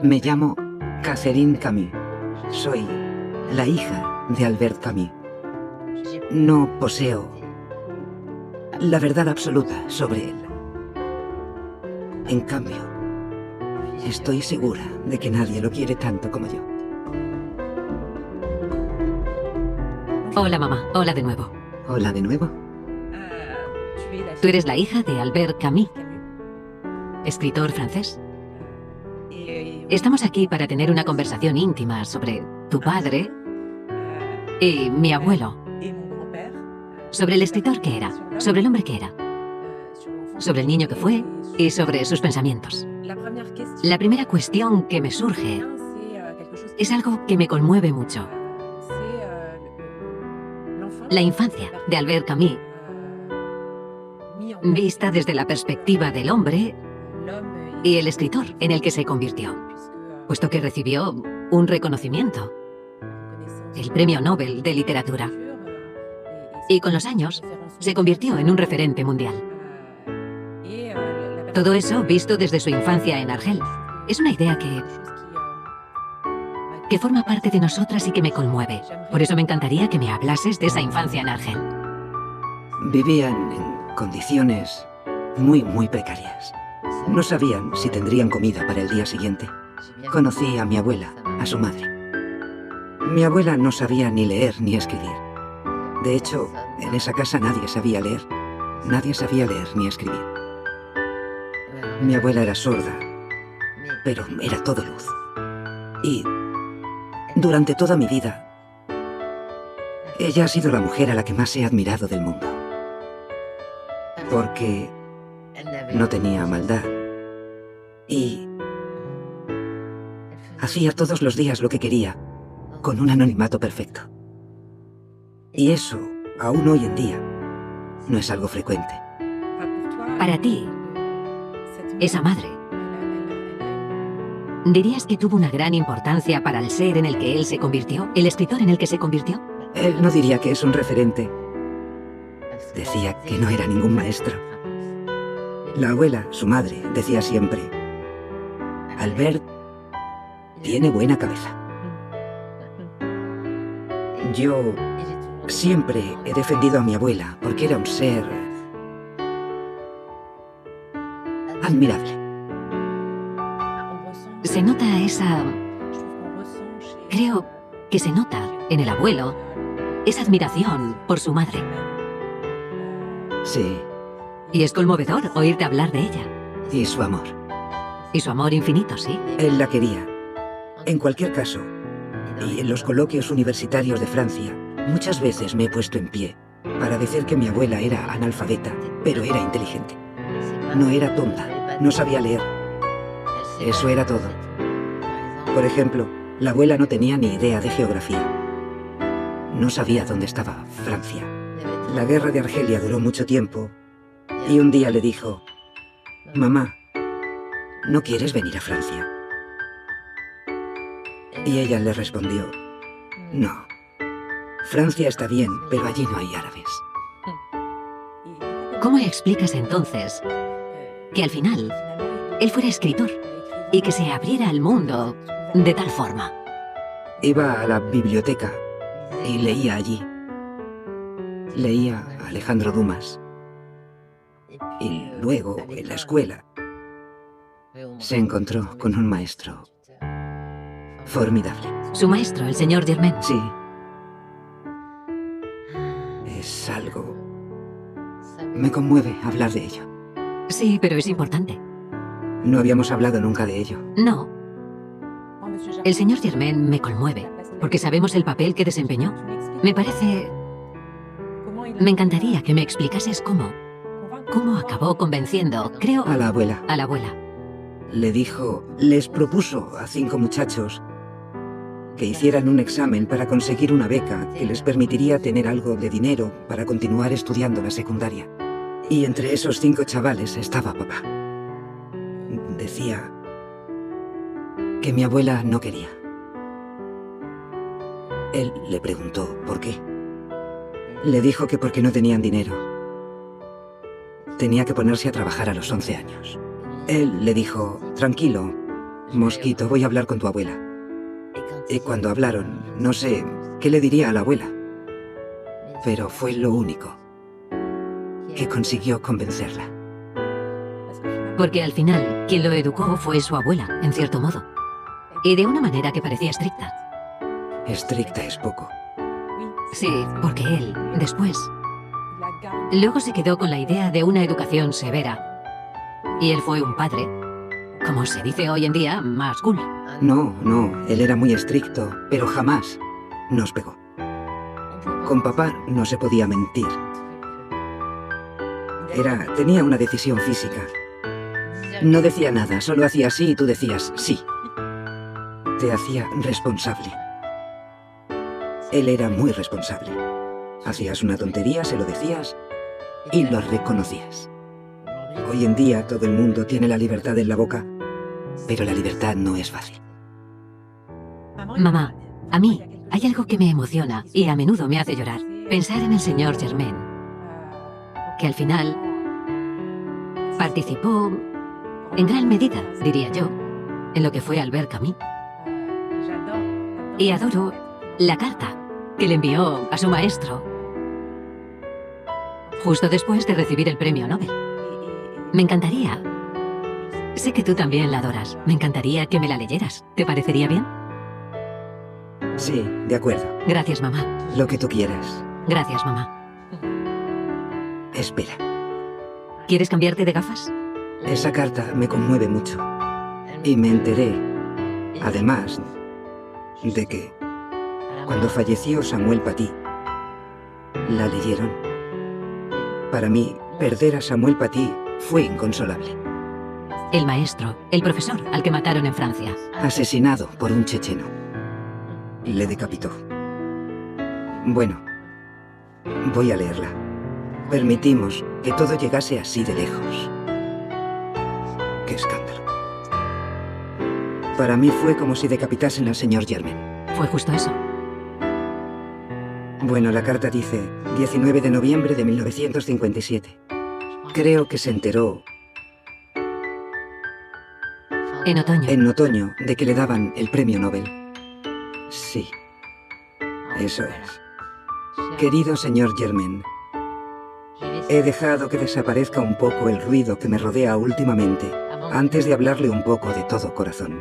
Me llamo Catherine Camus. Soy la hija de Albert Camus. No poseo la verdad absoluta sobre él. En cambio, estoy segura de que nadie lo quiere tanto como yo. Hola, mamá. Hola de nuevo. Hola de nuevo. Tú eres la hija de Albert Camus, escritor francés. Estamos aquí para tener una conversación íntima sobre tu padre y mi abuelo, sobre el escritor que era, sobre el hombre que era, sobre el niño que fue y sobre sus pensamientos. La primera cuestión que me surge es algo que me conmueve mucho. La infancia de Albert Camus, vista desde la perspectiva del hombre y el escritor en el que se convirtió, puesto que recibió un reconocimiento, el Premio Nobel de Literatura, y con los años se convirtió en un referente mundial. Todo eso visto desde su infancia en Argel. Es una idea que forma parte de nosotras y que me conmueve. Por eso me encantaría que me hablases de esa infancia en Argel. Vivían en condiciones muy precarias. No sabían si tendrían comida para el día siguiente. Conocí a mi abuela, a su madre. Mi abuela no sabía ni leer ni escribir. De hecho, en esa casa nadie sabía leer. Nadie sabía leer ni escribir. Mi abuela era sorda, pero era todo luz. Y durante toda mi vida, ella ha sido la mujer a la que más he admirado del mundo. Porque no tenía maldad. Y hacía todos los días lo que quería, con un anonimato perfecto. Y eso, aún hoy en día, no es algo frecuente. Para ti, esa madre, ¿dirías que tuvo una gran importancia para el ser en el que él se convirtió? ¿El escritor en el que se convirtió? Él no diría que es un referente. Decía que no era ningún maestro. La abuela, su madre, decía siempre: Albert tiene buena cabeza. Yo siempre he defendido a mi abuela porque era un ser admirable. Se nota creo que se nota en el abuelo esa admiración por su madre. Sí. Y es conmovedor oírte hablar de ella. Y su amor. Y su amor infinito, sí. Él la quería. En cualquier caso, y en los coloquios universitarios de Francia, muchas veces me he puesto en pie para decir que mi abuela era analfabeta, pero era inteligente. No era tonta, no sabía leer. Eso era todo. Por ejemplo, la abuela no tenía ni idea de geografía. No sabía dónde estaba Francia. La guerra de Argelia duró mucho tiempo y un día le dijo: Mamá, ¿no quieres venir a Francia? Y ella le respondió: No, Francia está bien, pero allí no hay árabes. ¿Cómo explicas entonces que al final él fuera escritor y que se abriera al mundo de tal forma? Iba a la biblioteca y leía allí. Leía a Alejandro Dumas. Y luego, en la escuela, se encontró con un maestro formidable. Su maestro, el señor Germain. Sí. Es algo... Me conmueve hablar de ello. Sí, pero es importante. No habíamos hablado nunca de ello. No. El señor Germain me conmueve, porque sabemos el papel que desempeñó. Me encantaría que me explicases cómo acabó convenciendo, creo... A la abuela. A la abuela. Le dijo, les propuso a 5 muchachos que hicieran un examen para conseguir una beca que les permitiría tener algo de dinero para continuar estudiando la secundaria. Y entre esos 5 chavales estaba papá. Decía que mi abuela no quería. Él le preguntó por qué. Le dijo que porque no tenían dinero. Tenía que ponerse a trabajar a los 11 años. Él le dijo: tranquilo, Mosquito, voy a hablar con tu abuela. Y cuando hablaron, no sé qué le diría a la abuela, pero fue lo único que consiguió convencerla. Porque al final, quien lo educó fue su abuela, en cierto modo. Y de una manera que parecía estricta. Estricta es poco. Sí, porque él, después, luego se quedó con la idea de una educación severa. Y él fue un padre, como se dice hoy en día, más cool. No, él era muy estricto, pero jamás nos pegó. Con papá no se podía mentir. Tenía una decisión física. No decía nada, solo hacía así y tú decías sí. Te hacía responsable. Él era muy responsable. Hacías una tontería, se lo decías y lo reconocías. Hoy en día todo el mundo tiene la libertad en la boca, pero la libertad no es fácil. Mamá, a mí hay algo que me emociona y a menudo me hace llorar. Pensar en el señor Germain, que al final participó en gran medida, diría yo, en lo que fue Albert Camus. Y adoro la carta que le envió a su maestro justo después de recibir el premio Nobel. Me encantaría. Sé que tú también la adoras. Me encantaría que me la leyeras. ¿Te parecería bien? Sí, de acuerdo. Gracias, mamá. Lo que tú quieras. Gracias, mamá. Espera. ¿Quieres cambiarte de gafas? Esa carta me conmueve mucho. Y me enteré, además, de que cuando falleció Samuel Paty, la leyeron. Para mí, perder a Samuel Paty fue inconsolable. El maestro, el profesor al que mataron en Francia. Asesinado por un checheno. Le decapitó. Bueno, voy a leerla. Permitimos que todo llegase así de lejos. ¡Qué escándalo! Para mí fue como si decapitasen al señor Germain. Fue justo eso. Bueno, la carta dice 19 de noviembre de 1957. Creo que se enteró En otoño. en otoño de que le daban el premio Nobel. Sí, eso es. Querido señor Germain, he dejado que desaparezca un poco el ruido que me rodea últimamente antes de hablarle un poco de todo corazón.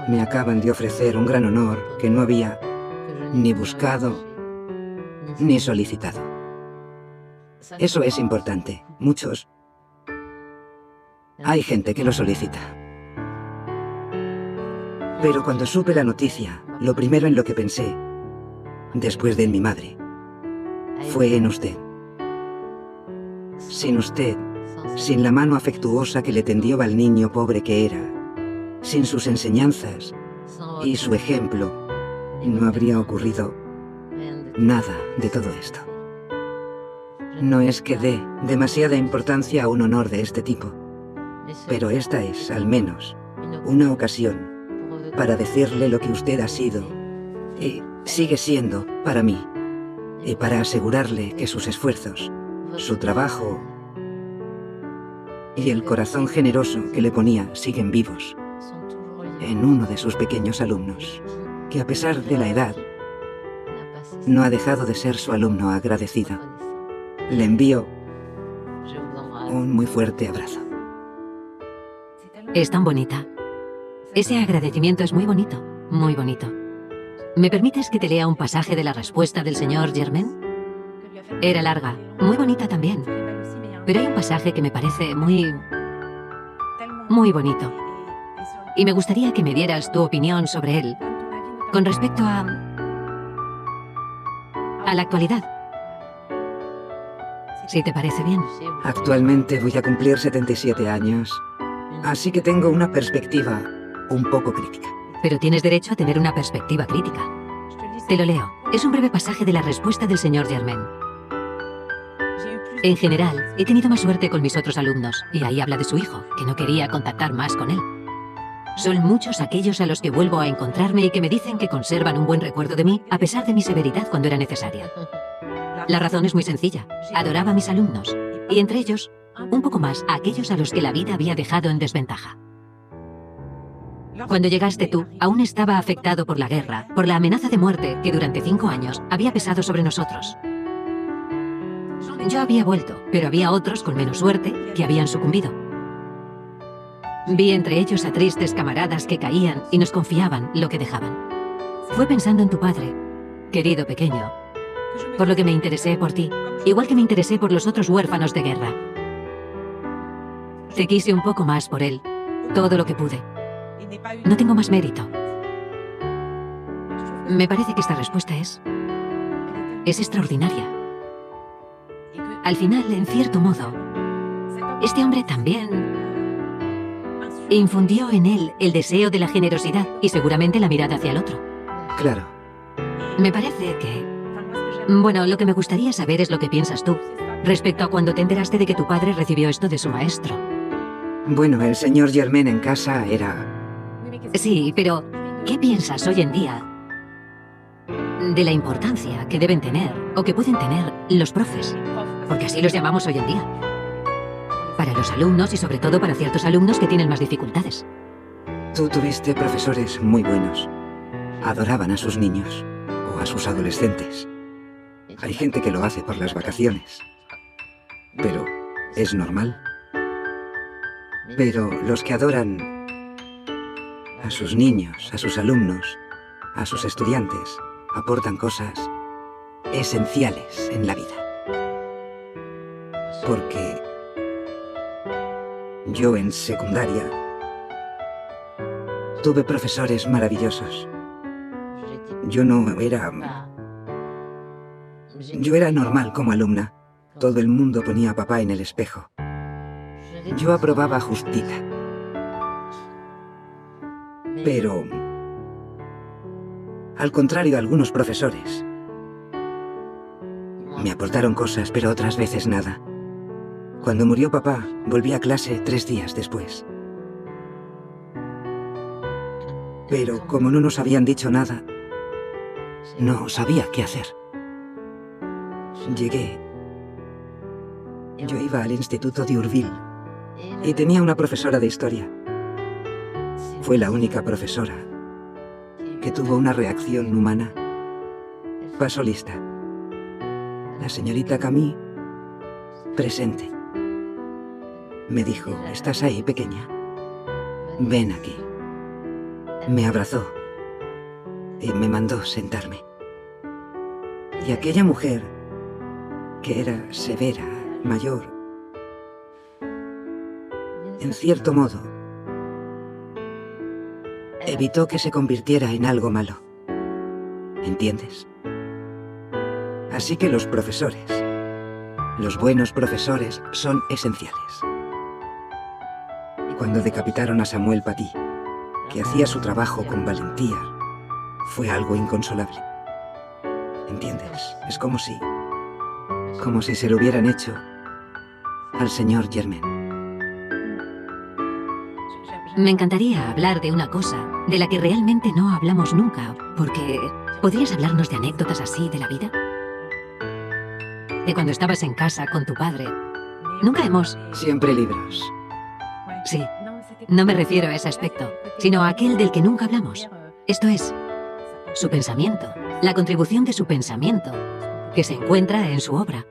Me acaban de ofrecer un gran honor que no había ni buscado ni solicitado. Eso es importante. Muchos. Hay gente que lo solicita. Pero cuando supe la noticia, lo primero en lo que pensé, después de mi madre, fue en usted. Sin usted, sin la mano afectuosa que le tendió al niño pobre que era, sin sus enseñanzas y su ejemplo, no habría ocurrido nada de todo esto. No es que dé demasiada importancia a un honor de este tipo, pero esta es, al menos, una ocasión para decirle lo que usted ha sido y sigue siendo para mí, y para asegurarle que sus esfuerzos, su trabajo y el corazón generoso que le ponía siguen vivos en uno de sus pequeños alumnos, que a pesar de la edad, no ha dejado de ser su alumno agradecido. Le envío un muy fuerte abrazo. Es tan bonita. Ese agradecimiento es muy bonito, muy bonito. ¿Me permites que te lea un pasaje de la respuesta del señor Germain? Era larga, muy bonita también. Pero hay un pasaje que me parece muy bonito. Y me gustaría que me dieras tu opinión sobre él con respecto a la actualidad. Si te parece bien. Actualmente voy a cumplir 77 años, así que tengo una perspectiva un poco crítica. Pero tienes derecho a tener una perspectiva crítica. Te lo leo. Es un breve pasaje de la respuesta del señor Germain. En general, he tenido más suerte con mis otros alumnos, y ahí habla de su hijo, que no quería contactar más con él. Son muchos aquellos a los que vuelvo a encontrarme y que me dicen que conservan un buen recuerdo de mí, a pesar de mi severidad cuando era necesaria. La razón es muy sencilla. Adoraba a mis alumnos, y entre ellos, un poco más a aquellos a los que la vida había dejado en desventaja. Cuando llegaste tú, aún estaba afectado por la guerra, por la amenaza de muerte que durante 5 años había pesado sobre nosotros. Yo había vuelto, pero había otros con menos suerte que habían sucumbido. Vi entre ellos a tristes camaradas que caían y nos confiaban lo que dejaban. Fue pensando en tu padre, querido pequeño, por lo que me interesé por ti, igual que me interesé por los otros huérfanos de guerra. Te quise un poco más por él, todo lo que pude. No tengo más mérito. Me parece que esta respuesta es extraordinaria. Al final, en cierto modo, este hombre también infundió en él el deseo de la generosidad y seguramente la mirada hacia el otro. Claro. Me parece que... Bueno, lo que me gustaría saber es lo que piensas tú respecto a cuando te enteraste de que tu padre recibió esto de su maestro. Bueno, el señor Germain en casa era... Sí, pero ¿qué piensas hoy en día de la importancia que deben tener o que pueden tener los profes? Porque así los llamamos hoy en día. Para los alumnos y sobre todo para ciertos alumnos que tienen más dificultades. Tú tuviste profesores muy buenos. Adoraban a sus niños o a sus adolescentes. Hay gente que lo hace por las vacaciones. Pero es normal. Pero los que adoran a sus niños, a sus alumnos, a sus estudiantes, aportan cosas esenciales en la vida. Porque yo en secundaria tuve profesores maravillosos. Yo era normal como alumna. Todo el mundo ponía a papá en el espejo. Yo aprobaba justita. Pero, al contrario de algunos profesores, me aportaron cosas, pero otras veces nada. Cuando murió papá, volví a clase 3 días después. Pero como no nos habían dicho nada, no sabía qué hacer. Llegué. Yo iba al instituto de Urville y tenía una profesora de historia. Fue la única profesora que tuvo una reacción humana. Pasó lista. La señorita Camille, presente. Me dijo, ¿estás ahí, pequeña? Ven aquí. Me abrazó y me mandó sentarme. Y aquella mujer, que era severa, mayor, en cierto modo, evitó que se convirtiera en algo malo. ¿Entiendes? Así que los profesores, los buenos profesores, son esenciales. Cuando decapitaron a Samuel Paty, que hacía su trabajo con valentía, fue algo inconsolable. ¿Entiendes? Es como si se lo hubieran hecho al señor Germain. Me encantaría hablar de una cosa de la que realmente no hablamos nunca, porque ¿podrías hablarnos de anécdotas así de la vida? De cuando estabas en casa con tu padre. Nunca hemos... Siempre libros. Sí, no me refiero a ese aspecto, sino a aquel del que nunca hablamos. Esto es, su pensamiento, la contribución de su pensamiento, que se encuentra en su obra.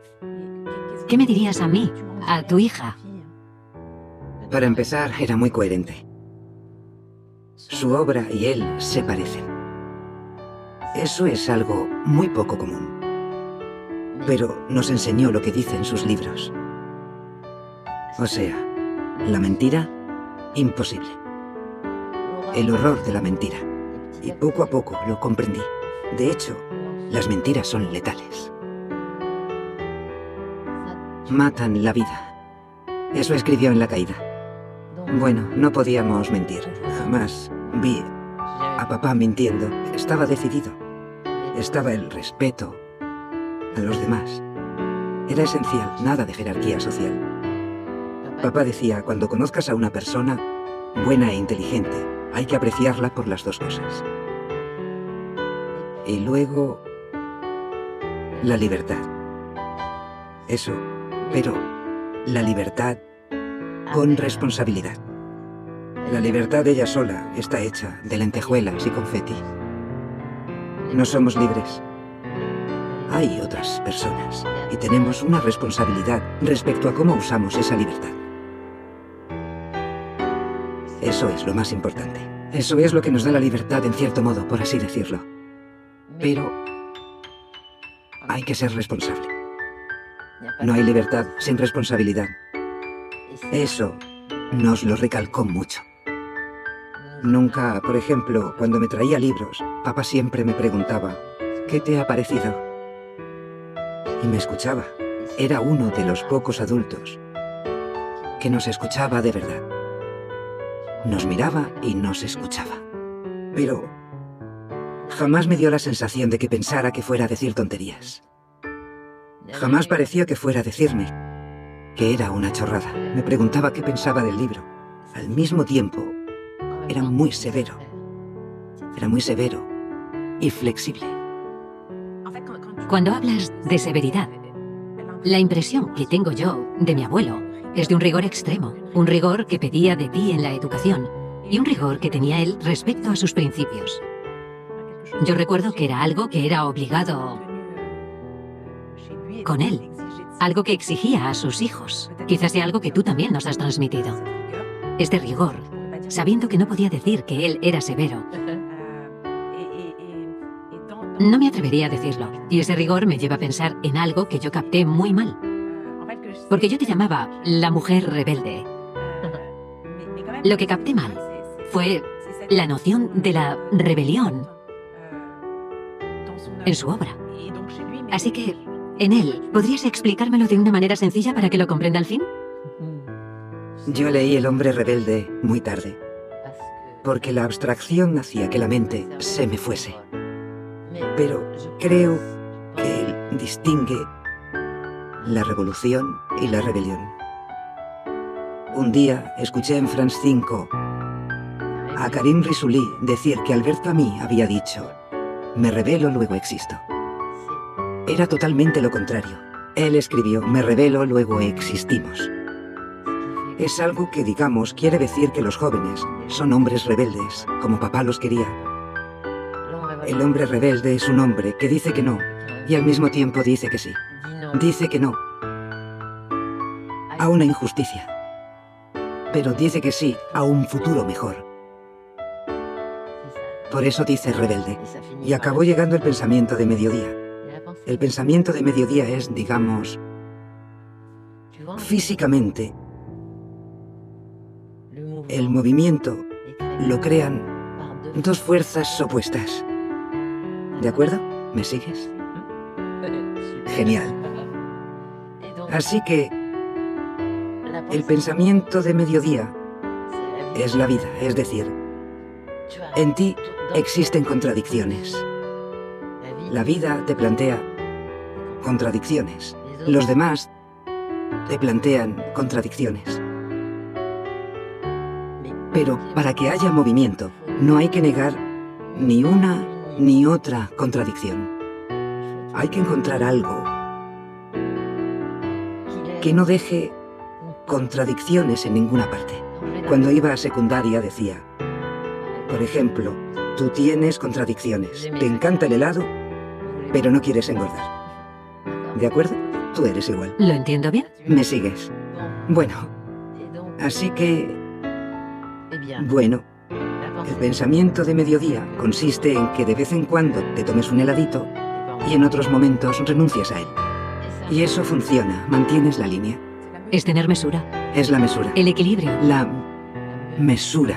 ¿Qué me dirías a mí, a tu hija? Para empezar, era muy coherente. Su obra y él se parecen. Eso es algo muy poco común. Pero nos enseñó lo que dice en sus libros. O sea, la mentira, imposible. El horror de la mentira. Y poco a poco lo comprendí. De hecho, las mentiras son letales. Matan la vida. Eso escribió en La Caída. Bueno, no podíamos mentir. Jamás vi a papá mintiendo. Estaba decidido. Estaba el respeto a los demás. Era esencial, nada de jerarquía social. Papá decía, cuando conozcas a una persona buena e inteligente, hay que apreciarla por las dos cosas. Y luego, la libertad. Eso, pero la libertad con responsabilidad. La libertad ella sola está hecha de lentejuelas y confeti. No somos libres. Hay otras personas y tenemos una responsabilidad respecto a cómo usamos esa libertad. Eso es lo más importante. Eso es lo que nos da la libertad, en cierto modo, por así decirlo. Pero hay que ser responsable. No hay libertad sin responsabilidad. Eso nos lo recalcó mucho. Nunca, por ejemplo, cuando me traía libros, papá siempre me preguntaba, ¿qué te ha parecido? Y me escuchaba. Era uno de los pocos adultos que nos escuchaba de verdad. Nos miraba y nos escuchaba. Pero jamás me dio la sensación de que pensara que fuera a decir tonterías. Jamás pareció que fuera a decirme que era una chorrada. Me preguntaba qué pensaba del libro. Al mismo tiempo, era muy severo. Era muy severo y flexible. Cuando hablas de severidad, la impresión que tengo yo de mi abuelo es de un rigor extremo, un rigor que pedía de ti en la educación y un rigor que tenía él respecto a sus principios. Yo recuerdo que era algo que era obligado con él, algo que exigía a sus hijos. Quizás sea algo que tú también nos has transmitido. Este rigor, sabiendo que no podía decir que él era severo. No me atrevería a decirlo, y ese rigor me lleva a pensar en algo que yo capté muy mal. Porque yo te llamaba la mujer rebelde. Lo que capté mal fue la noción de la rebelión en su obra. Así que, en él, ¿podrías explicármelo de una manera sencilla para que lo comprenda al fin? Yo leí El hombre rebelde muy tarde, porque la abstracción hacía que la mente se me fuese. Pero creo que él distingue la revolución y la rebelión. Un día escuché en France 5 a Karim Rissouli decir que Albert Camus había dicho: me rebelo, luego existo. Era totalmente lo contrario. Él escribió: me rebelo, luego existimos. Es algo que, digamos, quiere decir que los jóvenes son hombres rebeldes, como papá los quería. El hombre rebelde es un hombre que dice que no y al mismo tiempo dice que sí. Dice que no a una injusticia, pero dice que sí a un futuro mejor. Por eso dice rebelde. Y acabó llegando el pensamiento de mediodía. El pensamiento de mediodía es, digamos, físicamente, el movimiento lo crean dos fuerzas opuestas. ¿De acuerdo? ¿Me sigues? Genial. Así que el pensamiento de mediodía es la vida, es decir, en ti existen contradicciones. La vida te plantea contradicciones. Los demás te plantean contradicciones. Pero para que haya movimiento, no hay que negar ni una ni otra contradicción. Hay que encontrar algo que no deje contradicciones en ninguna parte. Cuando iba a secundaria decía, por ejemplo, tú tienes contradicciones. Te encanta el helado, pero no quieres engordar. ¿De acuerdo? Tú eres igual. ¿Lo entiendo bien? ¿Me sigues? Bueno, así que... Bueno, el pensamiento de mediodía consiste en que de vez en cuando te tomes un heladito y en otros momentos renuncias a él. Y eso funciona, mantienes la línea. Es tener mesura. Es la mesura. El equilibrio. La mesura.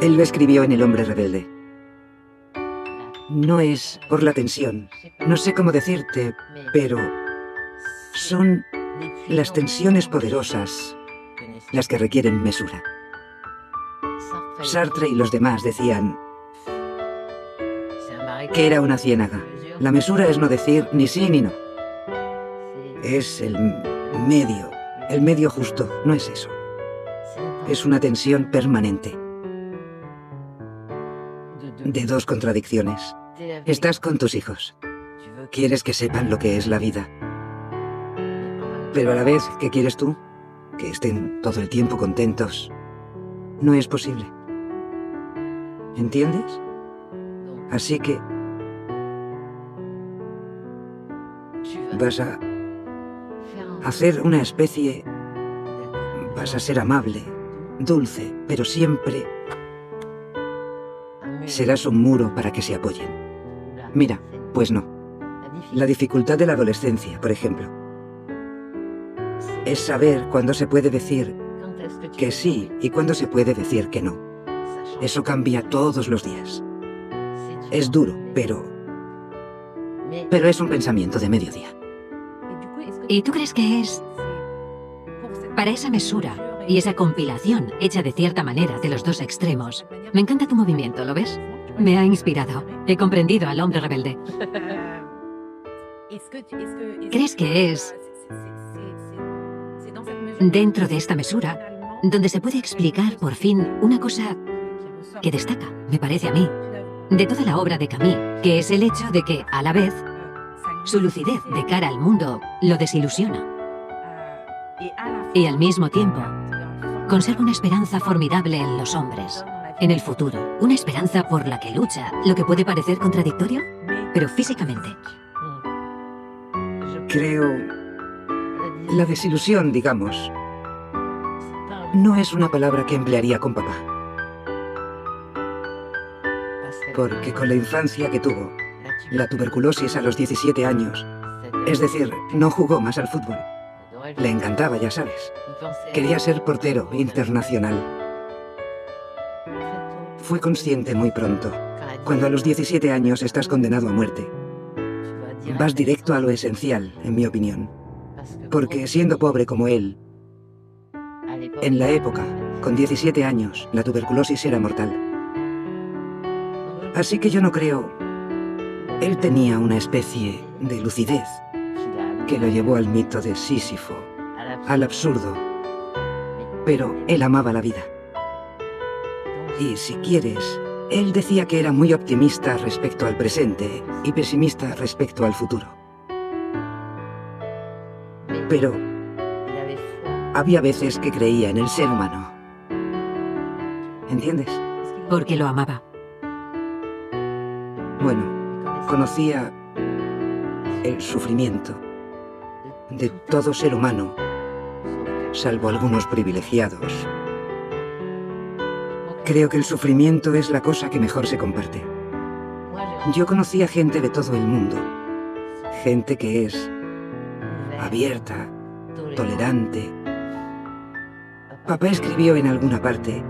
Él lo escribió en El hombre rebelde. No es por la tensión. No sé cómo decirte, pero son las tensiones poderosas las que requieren mesura. Sartre y los demás decían que era una ciénaga. La mesura es no decir ni sí ni no. Es el medio justo, no es eso. Es una tensión permanente de dos contradicciones. Estás con tus hijos. Quieres que sepan lo que es la vida. Pero a la vez, ¿qué quieres tú? Que estén todo el tiempo contentos No es posible. ¿Entiendes? Así que vas a hacer una especie... Vas a ser amable, dulce, pero siempre serás un muro para que se apoyen. Mira, pues no. La dificultad de la adolescencia, por ejemplo, es saber cuándo se puede decir que sí y cuándo se puede decir que no. Eso cambia todos los días. Es duro, pero es un pensamiento de mediodía. ¿Y tú crees que es para esa mesura y esa compilación hecha de cierta manera de los dos extremos? Me encanta tu movimiento, ¿lo ves? Me ha inspirado. He comprendido al hombre rebelde. ¿Crees que es dentro de esta mesura donde se puede explicar por fin una cosa que destaca, me parece a mí, de toda la obra de Camus, que es el hecho de que, a la vez, su lucidez de cara al mundo lo desilusiona y al mismo tiempo conserva una esperanza formidable en los hombres, en el futuro, una esperanza por la que lucha, lo que puede parecer contradictorio, pero físicamente. Creo... La desilusión, digamos, no es una palabra que emplearía con papá. Porque con la infancia que tuvo, la tuberculosis a los 17 años, es decir, no jugó más al fútbol. Le encantaba, ya sabes. Quería ser portero internacional. Fue consciente muy pronto. Cuando a los 17 años estás condenado a muerte, vas directo a lo esencial, en mi opinión. Porque siendo pobre como él, en la época, con 17 años, la tuberculosis era mortal. Así que yo no creo... Él tenía una especie de lucidez que lo llevó al mito de Sísifo, al absurdo. Pero él amaba la vida. Y si quieres, él decía que era muy optimista respecto al presente y pesimista respecto al futuro. Pero había veces que creía en el ser humano. ¿Entiendes? Porque lo amaba. Bueno, conocía el sufrimiento de todo ser humano, salvo algunos privilegiados. Creo que el sufrimiento es la cosa que mejor se comparte. Yo conocía gente de todo el mundo, gente que es abierta, tolerante. Papá escribió en alguna parte: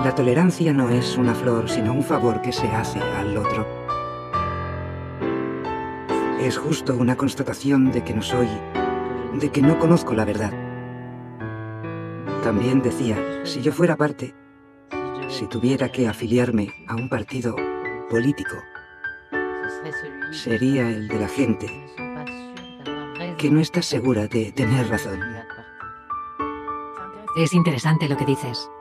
la tolerancia no es una flor, sino un favor que se hace al otro. Es justo una constatación de que no soy, de que no conozco la verdad. También decía, si yo fuera parte, si tuviera que afiliarme a un partido político, sería el de la gente que no está segura de tener razón. Es interesante lo que dices.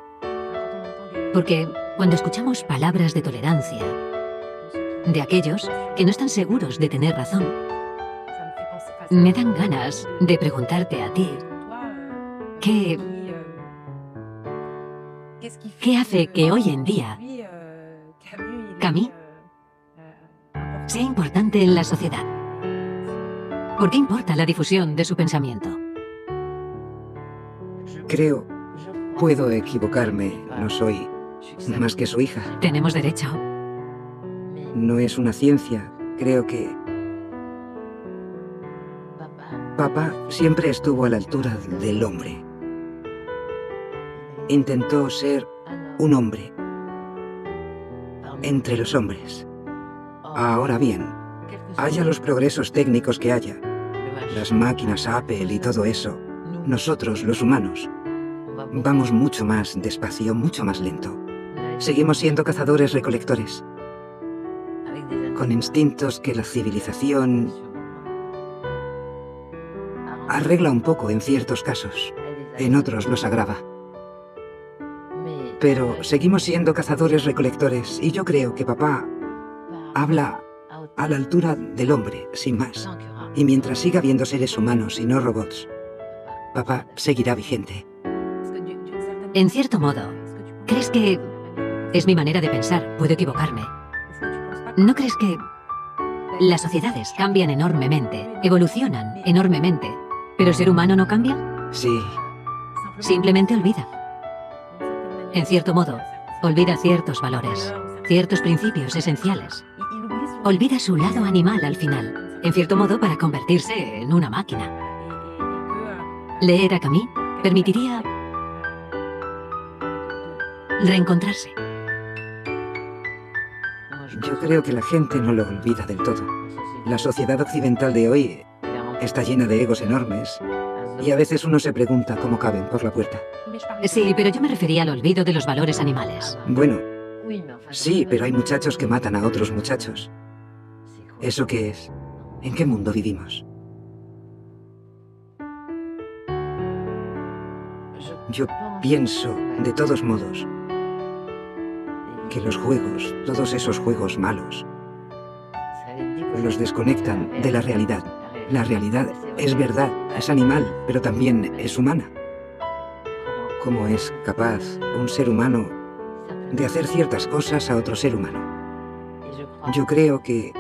Porque cuando escuchamos palabras de tolerancia, de aquellos que no están seguros de tener razón, me dan ganas de preguntarte a ti, ¿qué hace que hoy en día Camus sea importante en la sociedad? ¿Por qué importa la difusión de su pensamiento? Creo, puedo equivocarme, no soy más que su hija. Tenemos derecho. No es una ciencia, creo que... Papá siempre estuvo a la altura del hombre. Intentó ser un hombre entre los hombres. Ahora bien, haya los progresos técnicos que haya, las máquinas Apple y todo eso, nosotros, los humanos, vamos mucho más despacio, mucho más lento. Seguimos siendo cazadores-recolectores, con instintos que la civilización arregla un poco en ciertos casos, en otros los agrava. Pero seguimos siendo cazadores-recolectores y yo creo que papá habla a la altura del hombre, sin más. Y mientras siga habiendo seres humanos y no robots, papá seguirá vigente. En cierto modo, ¿crees que es mi manera de pensar? Puedo equivocarme. ¿No crees que las sociedades cambian enormemente, evolucionan enormemente, pero el ser humano no cambia? Sí, Simplemente olvida. En cierto modo, olvida ciertos valores, ciertos principios esenciales. Olvida su lado animal al final, en cierto modo para convertirse en una máquina. Leer a Camus permitiría reencontrarse. yo creo que la gente no lo olvida del todo. La sociedad occidental de hoy está llena de egos enormes y a veces uno se pregunta cómo caben por la puerta. Sí, pero yo me refería al olvido de los valores animales. Bueno, sí, pero hay muchachos que matan a otros muchachos. ¿Eso qué es? ¿En qué mundo vivimos? Yo pienso, de todos modos, que los juegos, todos esos juegos malos, los desconectan de la realidad. La realidad es verdad, es animal, pero también es humana. ¿Cómo es capaz un ser humano de hacer ciertas cosas a otro ser humano? Yo creo que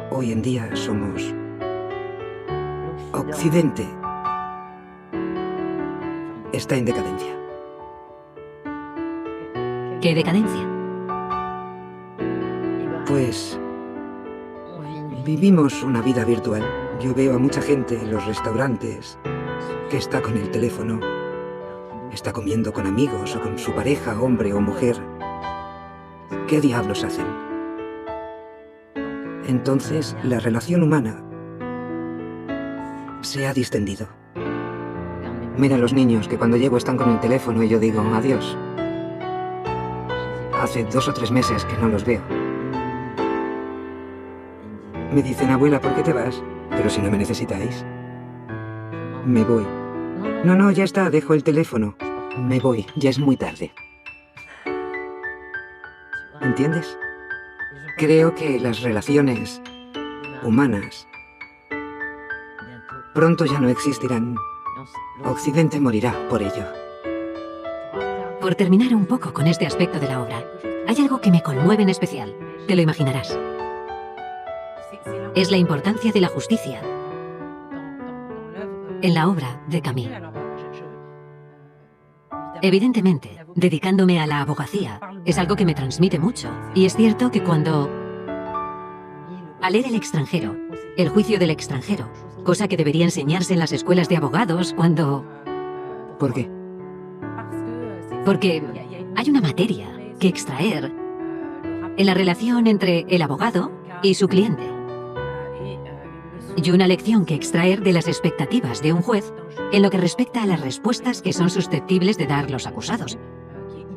hoy en día somos Occidente. Está en decadencia. ¿Qué decadencia? Pues vivimos una vida virtual. Yo veo a mucha gente en los restaurantes que está con el teléfono, está comiendo con amigos o con su pareja, hombre o mujer. ¿Qué diablos hacen? Entonces, la relación humana se ha distendido. Mira a los niños que cuando llego están con el teléfono y yo digo adiós. Hace 2 o 3 meses que no los veo. Me dicen, abuela, ¿por qué te vas? Pero si no me necesitáis. Me voy. No, ya está, dejo el teléfono. Me voy, ya es muy tarde. ¿Entiendes? Creo que las relaciones humanas pronto ya no existirán. Occidente morirá por ello. Por terminar un poco con este aspecto de la obra, hay algo que me conmueve en especial. Te lo imaginarás. Es la importancia de la justicia en la obra de Camus. Evidentemente, dedicándome a la abogacía es algo que me transmite mucho. Y es cierto que cuando al leer El extranjero, el juicio del extranjero, cosa que debería enseñarse en las escuelas de abogados cuando... ¿Por qué? Porque hay una materia que extraer en la relación entre el abogado y su cliente. Y una lección que extraer de las expectativas de un juez en lo que respecta a las respuestas que son susceptibles de dar los acusados,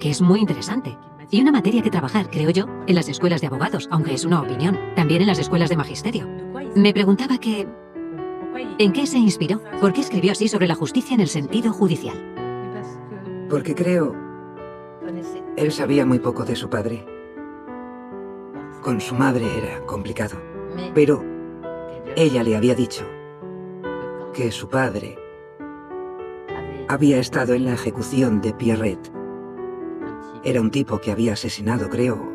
que es muy interesante. Y una materia que trabajar, creo yo, en las escuelas de abogados, aunque es una opinión, también en las escuelas de magisterio. Me preguntaba ¿en qué se inspiró? ¿Por qué escribió así sobre la justicia en el sentido judicial? Porque creo... Él sabía muy poco de su padre. Con su madre era complicado. Pero ella le había dicho que su padre había estado en la ejecución de Pierrette. Era un tipo que había asesinado, creo,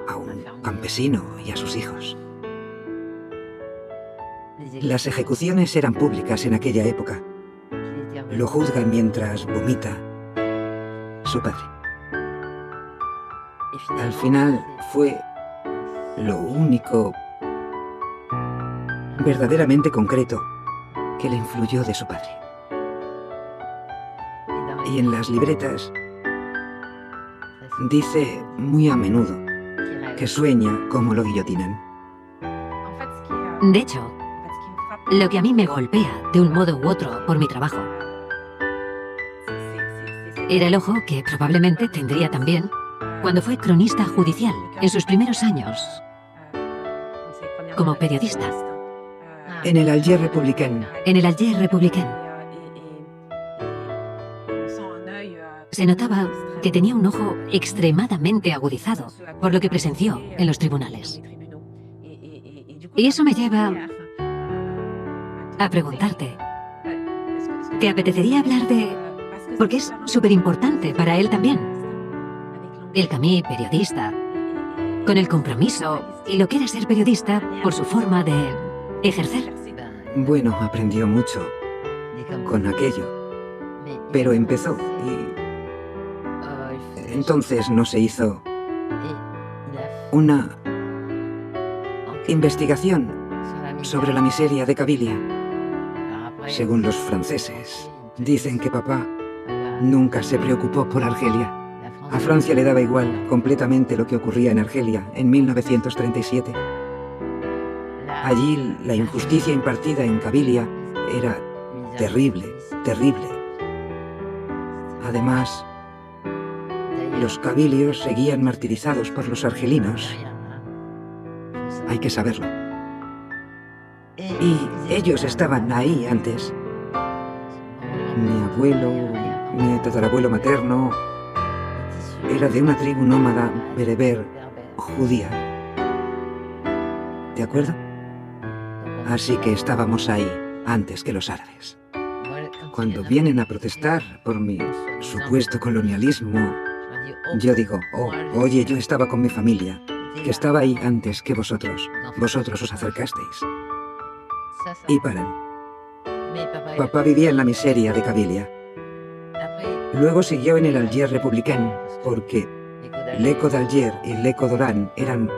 a un campesino y a sus hijos. Las ejecuciones eran públicas en aquella época. Lo juzgan mientras vomita su padre. Al final fue lo único verdaderamente concreto que le influyó de su padre. Y en las libretas dice muy a menudo que sueña cómo lo guillotinan. De hecho, lo que a mí me golpea de un modo u otro por mi trabajo era el ojo que probablemente tendría también cuando fue cronista judicial en sus primeros años como periodista. En el Alger Republicain. En el Alger Republicain. Se notaba que tenía un ojo extremadamente agudizado por lo que presenció en los tribunales. Y eso me lleva a preguntarte, ¿te apetecería hablar de porque es súper importante para él también. El Camille, periodista, con el compromiso y lo que era ser periodista por su forma de ejercer. Bueno, aprendió mucho con aquello, pero empezó y entonces no se hizo una investigación sobre la miseria de Kabylia. Según los franceses, dicen que papá nunca se preocupó por Argelia. A Francia le daba igual completamente lo que ocurría en Argelia en 1937. Allí la injusticia impartida en Kabylia era terrible, terrible. Además, los kabylios seguían martirizados por los argelinos. Hay que saberlo. Y ellos estaban ahí antes. Mi abuelo, mi tatarabuelo materno, era de una tribu nómada bereber judía. ¿De acuerdo? Así que estábamos ahí antes que los árabes. Cuando vienen a protestar por mi supuesto colonialismo, yo digo, oh, oye, yo estaba con mi familia, que estaba ahí antes que vosotros. Vosotros os acercasteis. Y paran. Papá vivía en la miseria de Kabylia. Luego siguió en el Alger Republicain, porque L'Echo d'Alger y L'Echo d'Oran eran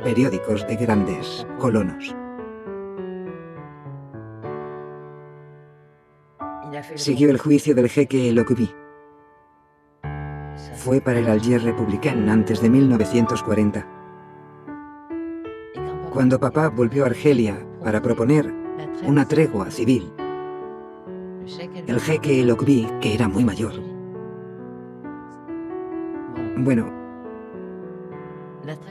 periódicos de grandes colonos. Siguió el juicio del jeque El Okbi. Fue para el Alger Republicain antes de 1940. Cuando papá volvió a Argelia para proponer una tregua civil, el jeque El Okbi, que era muy mayor, bueno,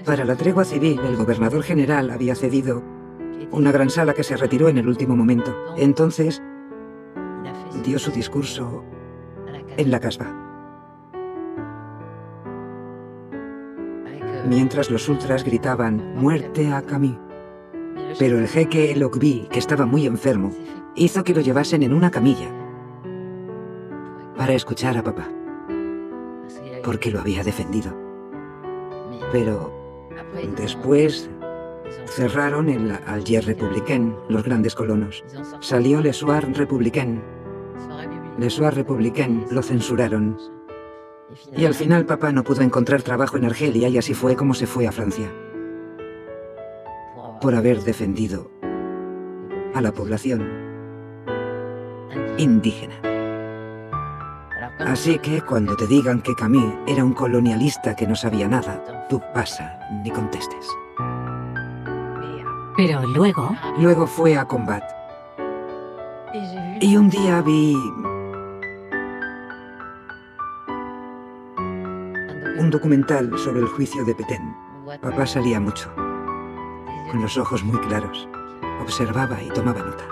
para la tregua civil el gobernador general había cedido una gran sala que se retiró en el último momento. Entonces dio su discurso en la Casbah, mientras los ultras gritaban «Muerte a Camille». Pero el jeque El Okbi, que estaba muy enfermo, hizo que lo llevasen en una camilla para escuchar a papá, porque lo había defendido. Pero después cerraron el Alger Republicain, los grandes colonos. Salió Le Soir Republicain. Le Soir Republicain lo censuraron. Y al final papá no pudo encontrar trabajo en Argelia y así fue como se fue a Francia, por haber defendido a la población indígena. Así que cuando te digan que Camille era un colonialista que no sabía nada, tú pasa, ni contestes. Pero luego... Luego fue a Combat. Y un día vi un documental sobre el juicio de Pétain. Papá salía mucho, con los ojos muy claros. Observaba y tomaba nota.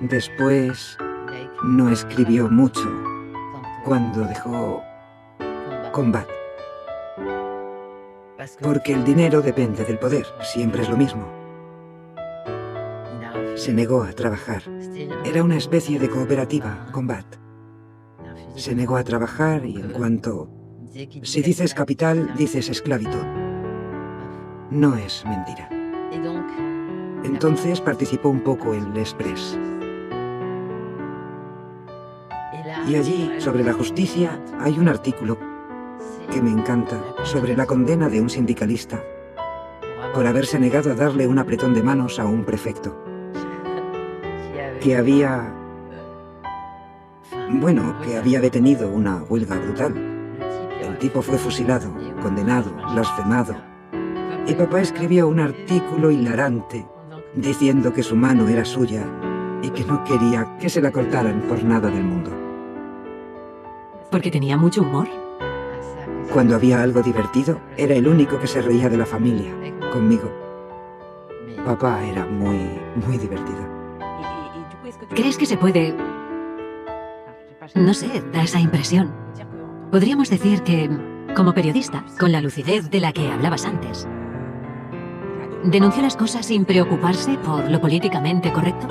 Después no escribió mucho cuando dejó Combat. Porque el dinero depende del poder, siempre es lo mismo. Se negó a trabajar. Era una especie de cooperativa, Combat. Se negó a trabajar y en cuanto... Si dices capital, dices esclavitud. No es mentira. Entonces participó un poco en l'Express. Y allí, sobre la justicia, hay un artículo que me encanta, sobre la condena de un sindicalista por haberse negado a darle un apretón de manos a un prefecto que había detenido una huelga brutal. El tipo fue fusilado, condenado, blasfemado. Y papá escribió un artículo hilarante diciendo que su mano era suya y que no quería que se la cortaran por nada del mundo. ¿Porque tenía mucho humor? Cuando había algo divertido, era el único que se reía de la familia, conmigo. Papá era muy divertido. ¿Crees que se puede...? No sé, da esa impresión. Podríamos decir que, como periodista, con la lucidez de la que hablabas antes, denunció las cosas sin preocuparse por lo políticamente correcto.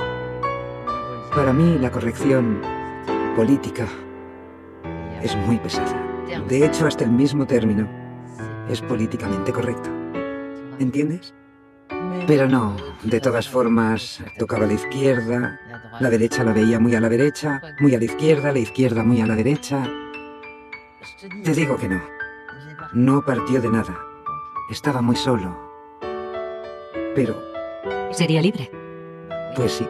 Para mí la corrección política es muy pesada. De hecho, hasta el mismo término es políticamente correcto. ¿Entiendes? Pero no, de todas formas, tocaba la izquierda, la derecha la veía muy a la derecha, muy a la izquierda muy a la derecha. Te digo que no. No partió de nada. Estaba muy solo. Pero... ¿Sería libre? Pues sí.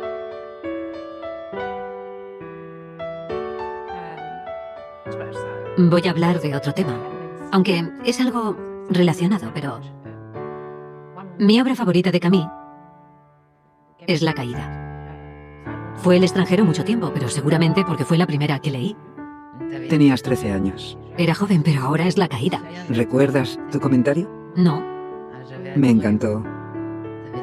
Voy a hablar de otro tema, aunque es algo relacionado, pero... Mi obra favorita de Camus es La caída. Fue El extranjero mucho tiempo, pero seguramente porque fue la primera que leí. Tenías 13 años. Era joven, pero ahora es La caída. ¿Recuerdas tu comentario? No. Me encantó.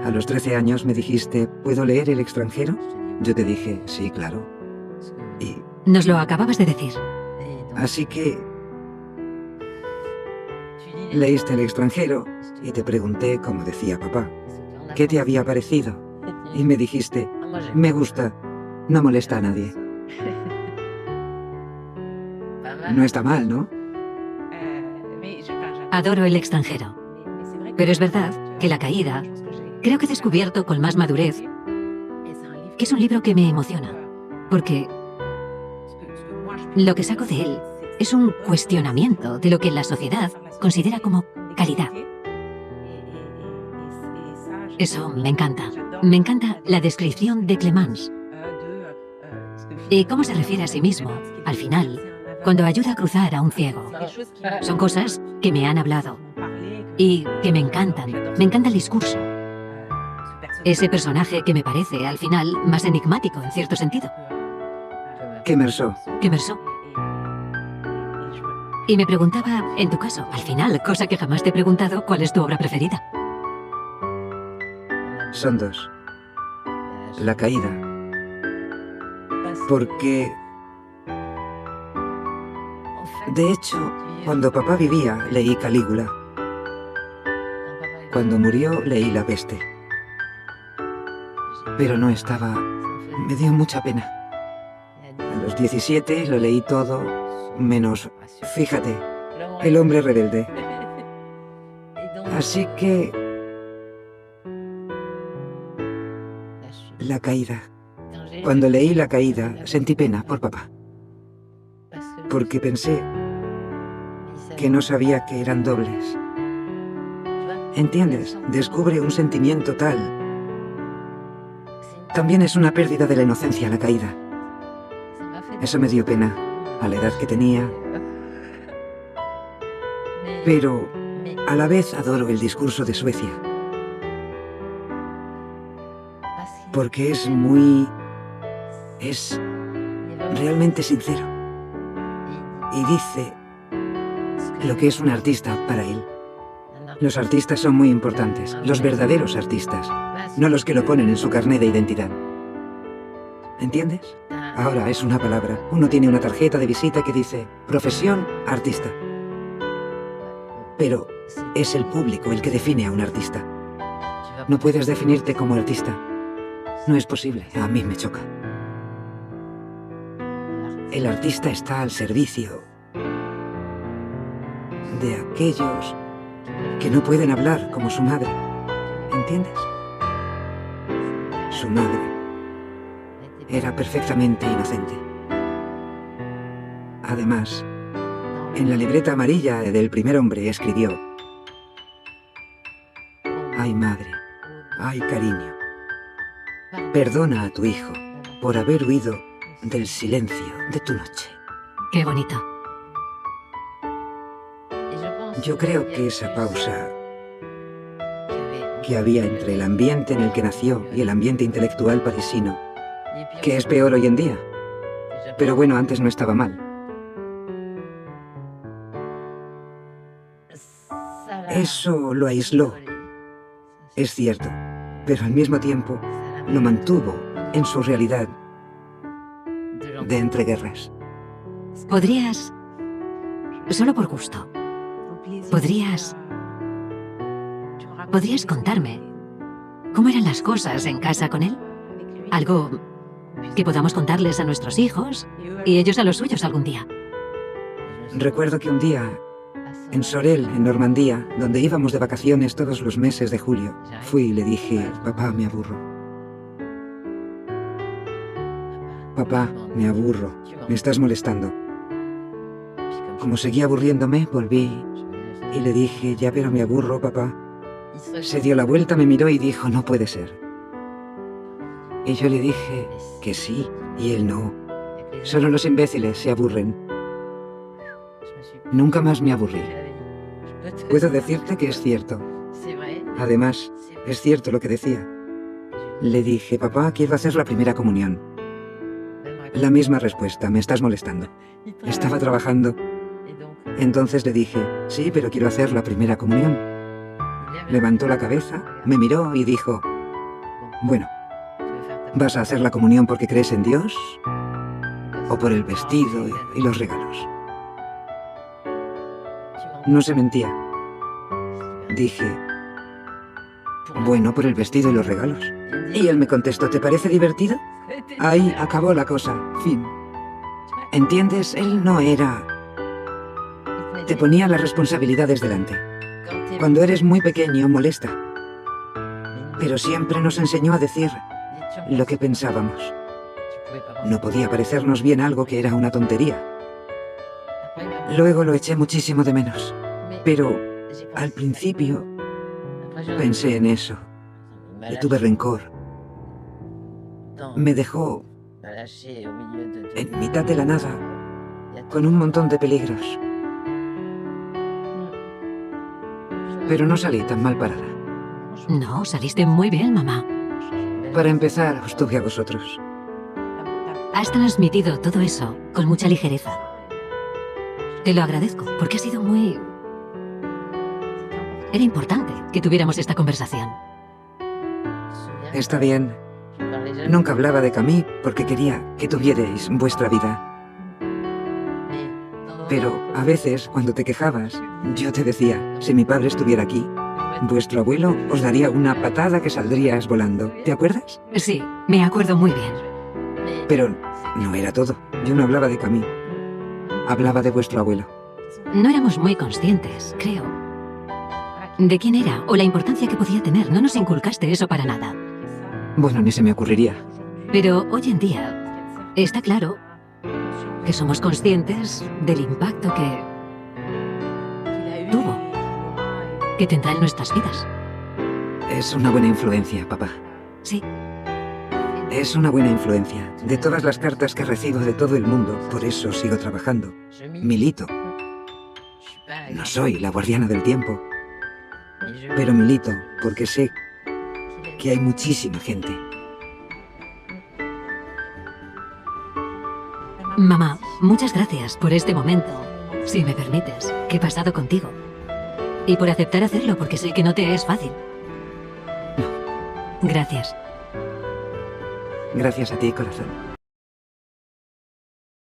A los 13 años me dijiste, ¿puedo leer El extranjero? Yo te dije, sí, claro. Y... Nos lo acababas de decir. Así que... leíste El extranjero y te pregunté, como decía papá, ¿qué te había parecido? Y me dijiste, me gusta, no molesta a nadie. No está mal, ¿no? Adoro El extranjero. Pero es verdad que La caída, creo que he descubierto con más madurez que es un libro que me emociona, porque lo que saco de él es un cuestionamiento de lo que la sociedad considera como calidad. Eso me encanta. Me encanta la descripción de Clemence y cómo se refiere a sí mismo, al final, cuando ayuda a cruzar a un ciego. Son cosas que me han hablado y que me encantan. Me encanta el discurso. Ese personaje que me parece, al final, más enigmático, en cierto sentido. Quemersó. Quemersó. Y me preguntaba, en tu caso, al final, cosa que jamás te he preguntado, ¿cuál es tu obra preferida? Son dos. La caída. Porque... de hecho, cuando papá vivía, leí Calígula. Cuando murió, leí La peste. Pero no estaba... me dio mucha pena. A los 17 lo leí todo, menos, fíjate, El hombre rebelde. Así que... La caída. Cuando leí La caída, sentí pena por papá. Porque pensé que no sabía que eran dobles. ¿Entiendes? Descubre un sentimiento tal. También es una pérdida de la inocencia La caída. Eso me dio pena, a la edad que tenía. Pero a la vez adoro el discurso de Suecia. Porque es muy... es realmente sincero. Y dice lo que es un artista para él. Los artistas son muy importantes, los verdaderos artistas, no los que lo ponen en su carné de identidad. ¿Entiendes? Ahora es una palabra. Uno tiene una tarjeta de visita que dice profesión artista. Pero es el público el que define a un artista. No puedes definirte como artista. No es posible, a mí me choca. El artista está al servicio de aquellos que no pueden hablar como su madre. ¿Entiendes? Su madre era perfectamente inocente. Además, en la libreta amarilla del primer hombre escribió: ay madre, ay cariño, perdona a tu hijo por haber huido del silencio de tu noche. Qué bonito. Yo creo que esa pausa que había entre el ambiente en el que nació y el ambiente intelectual parisino, que es peor hoy en día, pero bueno, antes no estaba mal. Eso lo aisló, es cierto, pero al mismo tiempo lo mantuvo en su realidad de entreguerras. ¿Podrías, solo por gusto, podrías contarme cómo eran las cosas en casa con él? Algo que podamos contarles a nuestros hijos y ellos a los suyos algún día. Recuerdo que un día, en Sorel, en Normandía, donde íbamos de vacaciones todos los meses de julio, fui y le dije, papá, me aburro. Papá, me aburro, me estás molestando. Como seguía aburriéndome, volví y le dije, ya pero me aburro, papá. Se dio la vuelta, me miró y dijo, no puede ser. Y yo le dije que sí, y él no. Solo los imbéciles se aburren. Nunca más me aburrí. Puedo decirte que es cierto. Además, es cierto lo que decía. Le dije, papá, quiero hacer la primera comunión. La misma respuesta, me estás molestando. Estaba trabajando. Entonces le dije, sí, pero quiero hacer la primera comunión. Levantó la cabeza, me miró y dijo, bueno, ¿vas a hacer la comunión porque crees en Dios? ¿O por el vestido y los regalos? No se mentía. Dije, bueno, por el vestido y los regalos. Y él me contestó, ¿te parece divertido? Ahí acabó la cosa, fin. ¿Entiendes? Él no era... Te ponía las responsabilidades delante. Cuando eres muy pequeño, molesta. Pero siempre nos enseñó a decir lo que pensábamos. No podía parecernos bien algo que era una tontería. Luego lo eché muchísimo de menos. Pero al principio pensé en eso. Le tuve rencor. Me dejó en mitad de la nada, con un montón de peligros. Pero no salí tan mal parada. No, saliste muy bien, mamá. Para empezar, os tuve a vosotros. Has transmitido todo eso con mucha ligereza. Te lo agradezco, porque ha sido muy... Era importante que tuviéramos esta conversación. Está bien. Nunca hablaba de Camille porque quería que tuvierais vuestra vida. Pero a veces, cuando te quejabas, yo te decía, si mi padre estuviera aquí, vuestro abuelo os daría una patada que saldrías volando. ¿Te acuerdas? Sí, me acuerdo muy bien. Pero no era todo. Yo no hablaba de Camille. Hablaba de vuestro abuelo. No éramos muy conscientes, creo, de quién era o la importancia que podía tener. No nos inculcaste eso para nada. Bueno, ni se me ocurriría. Pero hoy en día está claro que somos conscientes del impacto que tuvo, que tendrá en nuestras vidas. Es una buena influencia, papá. Sí. Es una buena influencia. De todas las cartas que recibo de todo el mundo, por eso sigo trabajando. Milito. No soy la guardiana del tiempo, pero milito porque sé que hay muchísima gente. Mamá, muchas gracias por este momento, si me permites, que he pasado contigo. Y por aceptar hacerlo, porque sé que no te es fácil. No. Gracias. Gracias a ti, corazón.